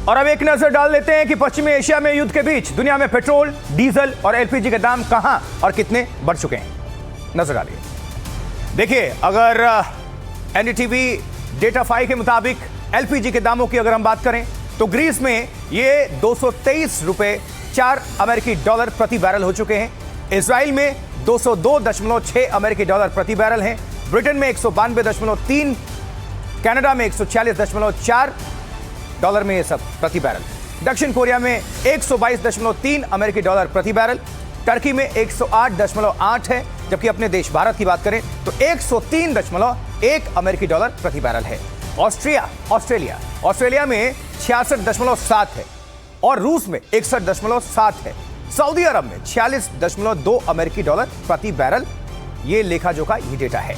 और अब एक नजर डाल लेते हैं कि पश्चिमी एशिया में युद्ध के बीच दुनिया में पेट्रोल, डीजल और एलपीजी के दाम कहां और कितने बढ़ चुके हैं। नजर डालिए। देखिए, अगर एनडीटीवी डेटा 5 के मुताबिक एलपीजी के दामों की अगर हम बात करें तो ग्रीस में ये 223 रुपए 4 अमेरिकी डॉलर प्रति बैरल हो चुके हैं। इजराइल में 202.6 अमेरिकी डॉलर प्रति बैरल हैं। ब्रिटेन में 192.3, कनाडा में 146.4 डॉलर में ये सब प्रति बैरल। दक्षिण कोरिया में 122.3 अमेरिकी डॉलर प्रति बैरल। टर्की में 108.8 है, जबकि अपने देश भारत की बात करें तो 103.1 अमेरिकी डॉलर प्रति बैरल है। ऑस्ट्रेलिया में 66.7 है और रूस में 61.7 है। सऊदी अरब में 46.2 अमेरिकी डॉलर प्रति बैरल। ये लेखा जोखा ये डेटा है।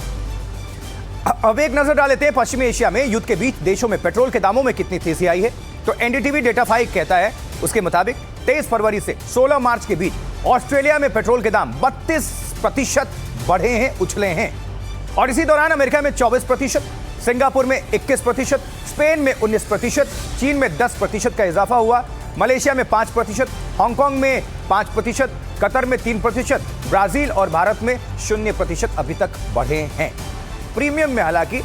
अब एक नजर डाल लेते हैं पश्चिमी एशिया में युद्ध के बीच देशों में पेट्रोल के दामों में कितनी तेजी आई है। तो एनडीटीवी डेटा 5 कहता है, उसके मुताबिक 23 फरवरी से 16 मार्च के बीच ऑस्ट्रेलिया में पेट्रोल के दाम 32% बढ़े हैं, उछले हैं। और इसी दौरान अमेरिका में 24%, सिंगापुर में 21%, स्पेन में 19%, चीन में 10% का इजाफा हुआ, मलेशिया में 5%, हांगकांग में 5%, कतर में 3%, ब्राजील और भारत में 0% अभी तक बढ़े हैं। प्रीमियम में हालांकि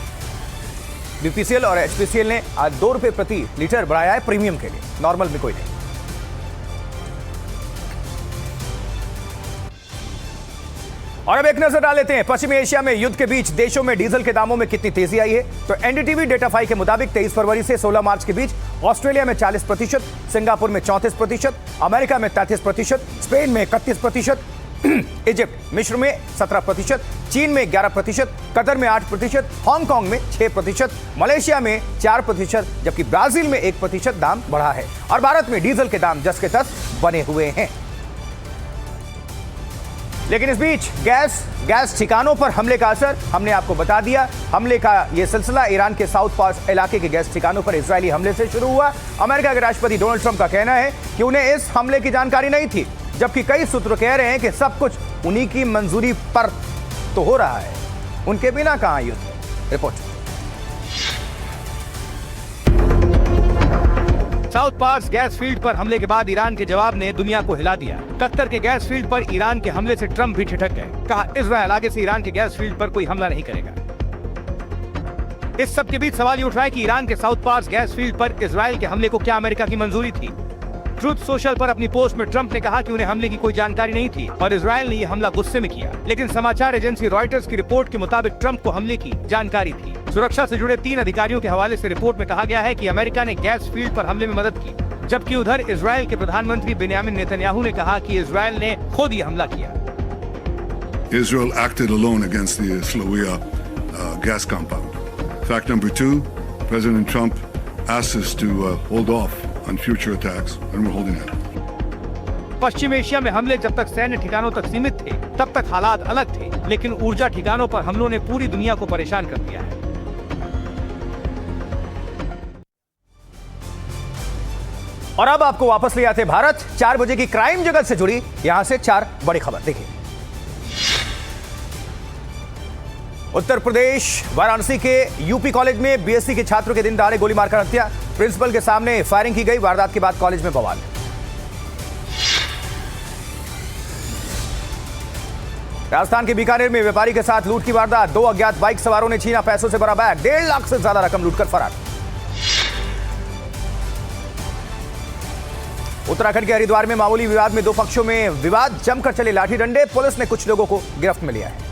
बीपीसीएल और एचपीसीएल ने आज 2 रुपए प्रति लीटर बढ़ाया है प्रीमियम के लिए, नॉर्मल में कोई नहीं। और अब एक नजर डाल लेते हैं पश्चिमी एशिया में युद्ध के बीच देशों में डीजल के दामों में कितनी तेजी आई है। तो एनडीटीवी डेटा 5 के मुताबिक 23 फरवरी से 16 मार्च के बीच ऑस्ट्रेलिया में 40%, सिंगापुर में 34%, अमेरिका में 33%, स्पेन में 31%, इजिप्ट मिस्र में 17%, चीन में 11%, कतर में 8%, हांगकांग में 6%, मलेशिया में 4%, जबकि ब्राजील में 1% दाम बढ़ा है। और भारत में डीजल के दाम जस के तस बने हुए हैं। लेकिन इस बीच गैस ठिकानों पर हमले का असर हमने आपको बता दिया। हमले का यह सिलसिला ईरान के साउथ पास इलाके के गैस ठिकानों पर इजरायली हमले से शुरू हुआ। अमेरिका के राष्ट्रपति डोनाल्ड ट्रंप का कहना है कि उन्हें इस हमले की जानकारी नहीं थी, जबकि कई सूत्र कह रहे हैं कि सब कुछ उन्हीं की मंजूरी पर तो हो रहा है, उनके बिना कहां युद्ध है। रिपोर्ट। साउथ पास गैस फील्ड पर हमले के बाद ईरान के जवाब ने दुनिया को हिला दिया। कतर के गैस फील्ड पर ईरान के हमले से ट्रंप भी ठिठक गए। कहा, इजरायल आगे से ईरान के गैस फील्ड पर कोई हमला नहीं करेगा। इस सब के बीच सवाल ये उठ रहा है कि ईरान के साउथ पास गैस फील्ड पर इजरायल के हमले को क्या अमेरिका की मंजूरी थी। ट्रूथ सोशल पर अपनी पोस्ट में ट्रंप ने कहा कि उन्हें हमले की कोई जानकारी नहीं थी और इजरायल ने यह हमला गुस्से में किया। लेकिन समाचार एजेंसी रॉयटर्स की रिपोर्ट के मुताबिक ट्रंप को हमले की जानकारी थी। सुरक्षा से जुड़े 3 अधिकारियों के हवाले से रिपोर्ट में कहा गया है कि अमेरिका ने गैस फील्ड पर हमले में मदद की, जबकि उधर इजरायल के प्रधानमंत्री बेंयामिन नेतन्याहू ने कहा कि इजरायल ने खुद ही हमला किया। Israel acted alone against the Slawia gas compound. Fact number 2, President Trump asked us to hold off on future attacks, and we're holding out. Paschim Asia में हमले जब तक सैन्य ठिकानों तक सीमित थे, तब तक हालात अलग थे, लेकिन ऊर्जा ठिकानों पर हमलों ने पूरी दुनिया को परेशान कर दिया है। और अब आपको वापस ले आते भारत। 4 बजे की क्राइम जगत से जुड़ी यहां से 4 बड़ी खबर देखिए। उत्तर प्रदेश वाराणसी के यूपी कॉलेज में बीएससी के छात्रों के दिन दहाड़े गोली मारकर हत्या। प्रिंसिपल के सामने फायरिंग की गई। वारदात के बाद कॉलेज में बवाल। राजस्थान के बीकानेर में व्यापारी के साथ लूट की वारदात। 2 अज्ञात बाइक सवारों ने छीना पैसों से भरा बैग। 1.5 लाख से ज्यादा रकम लूटकर फरार। उत्तराखंड के हरिद्वार में मामूली विवाद में 2 पक्षों में विवाद, जमकर चले लाठी डंडे। पुलिस ने कुछ लोगों को गिरफ्त में लिया है।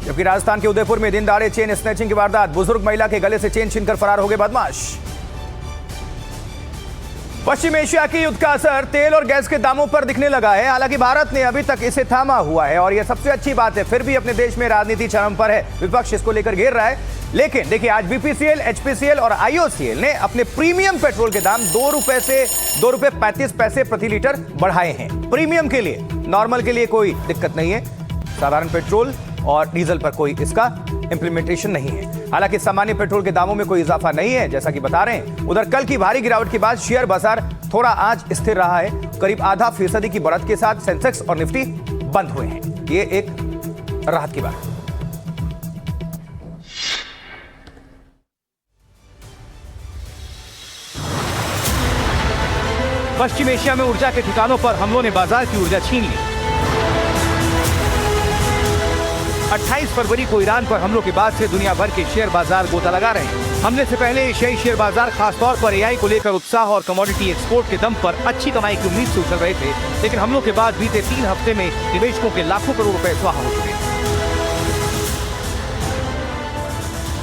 जबकि राजस्थान के उदयपुर में दिन दहाड़े चेन स्नैचिंग की वारदात। बुजुर्ग महिला के गले से चेन छीनकर फरार हो गए बदमाश। पश्चिम एशिया की युद्ध का असर तेल और गैस के दामों पर दिखने लगा है। हालांकि भारत ने अभी तक इसे थामा हुआ है और यह सबसे अच्छी बात है। फिर भी अपने देश में राजनीति चरम पर है। विपक्ष इसको लेकर घेर रहा है। लेकिन देखिए, आज बीपीसीएल, एचपीसीएल और आईओसीएल ने अपने प्रीमियम पेट्रोल के दाम 2 रुपए से 2 रुपए 35 पैसे प्रति लीटर बढ़ाए हैं। प्रीमियम के लिए, नॉर्मल के लिए कोई दिक्कत नहीं है। साधारण पेट्रोल और डीजल पर कोई इसका इंप्लीमेंटेशन नहीं है। हालांकि सामान्य पेट्रोल के दामों में कोई इजाफा नहीं है, जैसा कि बता रहे हैं। उधर कल की भारी गिरावट के बाद शेयर बाजार थोड़ा आज स्थिर रहा है। करीब आधा फीसदी की बढ़त के साथ सेंसेक्स और निफ्टी बंद हुए हैं। ये एक राहत की बात है। पश्चिम एशिया में ऊर्जा के ठिकानों पर हमलों ने बाजार की ऊर्जा छीन ली। 28 फरवरी को ईरान पर हमलों के बाद से दुनिया भर के शेयर बाजार गोता लगा रहे हैं। हमले से पहले एशियाई शेयर बाजार खासतौर पर एआई को लेकर उत्साह और कमोडिटी एक्सपोर्ट के दम पर अच्छी कमाई की उम्मीद से उछल रहे थे, लेकिन हमलों के बाद बीते 3 हफ्ते में निवेशकों के लाखों करोड़ रुपए स्वाहा हो चुके हैं।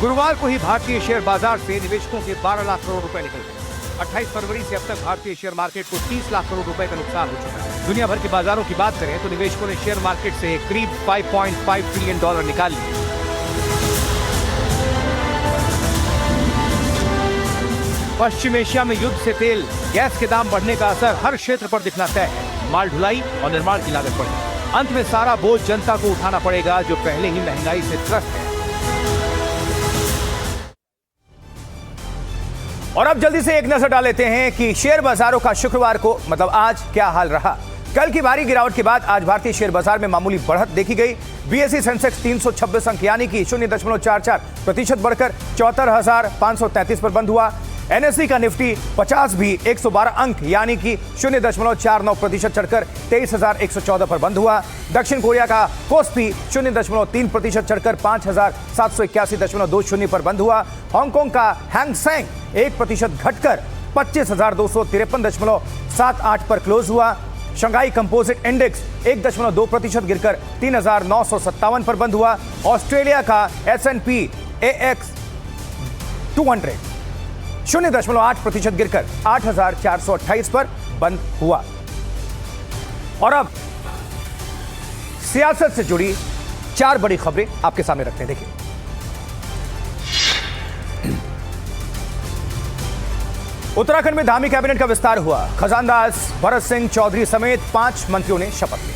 गुरुवार को ही भारतीय शेयर बाजार से निवेशकों के 12 लाख करोड़ रुपए निकल गए। 28 फरवरी से अब तक भारतीय शेयर मार्केट को 30 लाख करोड़ रुपए का नुकसान हो चुका है। दुनिया भर के बाजारों की बात करें तो निवेशकों ने शेयर मार्केट से करीब $5.5 ट्रिलियन निकाल लिए। पश्चिम एशिया में युद्ध से तेल गैस के दाम बढ़ने का असर हर क्षेत्र पर दिखना तय है। माल ढुलाई और निर्माण की लागत बढ़ी। अंत में सारा बोझ जनता को उठाना पड़ेगा, जो पहले ही महंगाई से त्रस्त है। और अब जल्दी से एक नजर डाल लेते हैं कि शेयर बाजारों का शुक्रवार को मतलब आज क्या हाल रहा। कल की भारी गिरावट के बाद आज भारतीय शेयर बाजार में मामूली बढ़त देखी गई। बीएसई सेंसेक्स 326 अंक यानी कि 0.44% बढ़कर 74,533 पर बंद हुआ। एनएसई का निफ्टी 50 भी 112 अंक यानी कि 0.49% चढ़कर 23,114 पर बंद हुआ। दक्षिण कोरिया का कोस्पी 0.3% चढ़कर 5,781.20 पर बंद हुआ। हांगकांग का हैंग सेंग 1% घटकर 25,253.78 पर क्लोज हुआ। शंघाई कंपोजिट इंडेक्स 1.2% गिरकर 3,957 पर बंद हुआ। ऑस्ट्रेलिया का S&P AX 200 0.8% गिरकर 8,428 पर बंद हुआ। और अब सियासत से जुड़ी 4 बड़ी खबरें आपके सामने रखते हैं। देखिए, उत्तराखंड में धामी कैबिनेट का विस्तार हुआ। खजानदास भरत सिंह चौधरी समेत 5 मंत्रियों ने शपथ ली।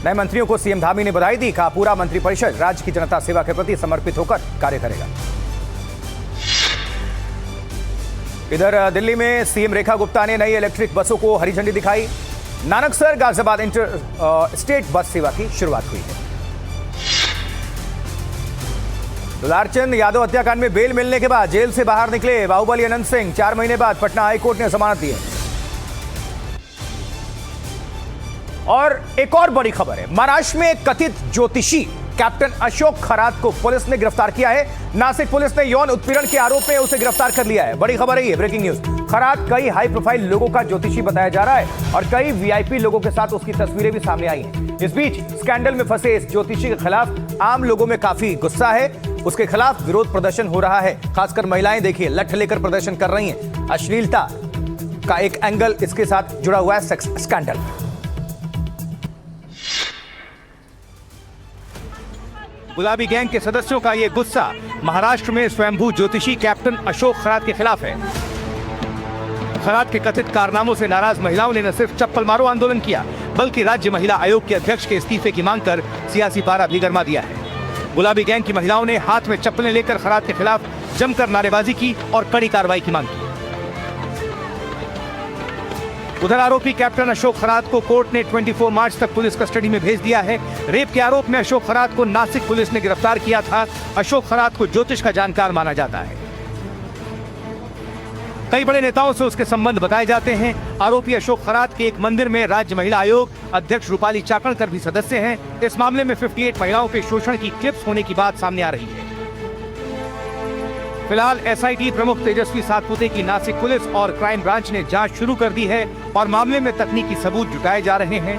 नए मंत्रियों को सीएम धामी ने बधाई दी। कहा, पूरा मंत्रिपरिषद राज्य की जनता सेवा के प्रति समर्पित होकर कार्य करेगा। इधर दिल्ली में सीएम रेखा गुप्ता ने नई इलेक्ट्रिक बसों को हरी झंडी दिखाई। Nanaksar Ghaziabad inter state bus सेवा की शुरुआत हुई है। दुलारचंद यादव हत्याकांड में बेल मिलने के बाद जेल से बाहर निकले बाहुबली अनंत सिंह। 4 महीने बाद पटना हाईकोर्ट ने जमानत दी है। और एक और बड़ी खबर है, महाराष्ट्र में कथित ज्योतिषी कैप्टन अशोक खरात को पुलिस ने गिरफ्तार किया है। नासिक पुलिस ने यौन उत्पीड़न के आरोप में उसे गिरफ्तार कर लिया है। बड़ी खबर है ये, ब्रेकिंग न्यूज। खरात कई हाई प्रोफाइल लोगों का ज्योतिषी बताया जा रहा है और कई वीआईपी लोगों के साथ उसकी तस्वीरें भी सामने आई हैं। इस बीच स्कैंडल में फंसे इस ज्योतिषी के खिलाफ आम लोगों में काफी गुस्सा है। उसके खिलाफ विरोध प्रदर्शन हो रहा है। खासकर महिलाएं देखिए लठ लेकर प्रदर्शन कर रही हैं। अश्लीलता का एक एंगल इसके साथ जुड़ा हुआ है, सेक्स स्कैंडल। गुलाबी गैंग के सदस्यों का यह गुस्सा महाराष्ट्र में स्वयंभू ज्योतिषी कैप्टन अशोक खरात के खिलाफ है। खरात के कथित कारनामों से नाराज महिलाओं ने न सिर्फ चप्पल मारो आंदोलन किया, बल्कि राज्य महिला आयोग के अध्यक्ष के इस्तीफे की मांग कर सियासी पारा भी गरमा दिया है। गुलाबी गैंग की महिलाओं ने हाथ में चप्पलें लेकर खरात के खिलाफ जमकर नारेबाजी की और कड़ी कार्रवाई की मांग की। उधर आरोपी कैप्टन अशोक खरात को कोर्ट ने 24 मार्च तक पुलिस कस्टडी में भेज दिया है। रेप के आरोप में अशोक खरात को नासिक पुलिस ने गिरफ्तार किया था। अशोक खरात को ज्योतिष का जानकार माना जाता है। कई बड़े नेताओं से उसके संबंध बताए जाते हैं। आरोपी अशोक खरात के एक मंदिर में राज्य महिला आयोग अध्यक्ष रूपाली चाकणकर भी सदस्य हैं। इस मामले में 58 महिलाओं के शोषण की क्लिप्स होने की बात सामने आ रही है। फिलहाल एसआईटी प्रमुख तेजस्वी सातपुते की नासिक पुलिस और क्राइम ब्रांच ने जांच शुरू कर दी है और मामले में तकनीकी सबूत जुटाए जा रहे हैं।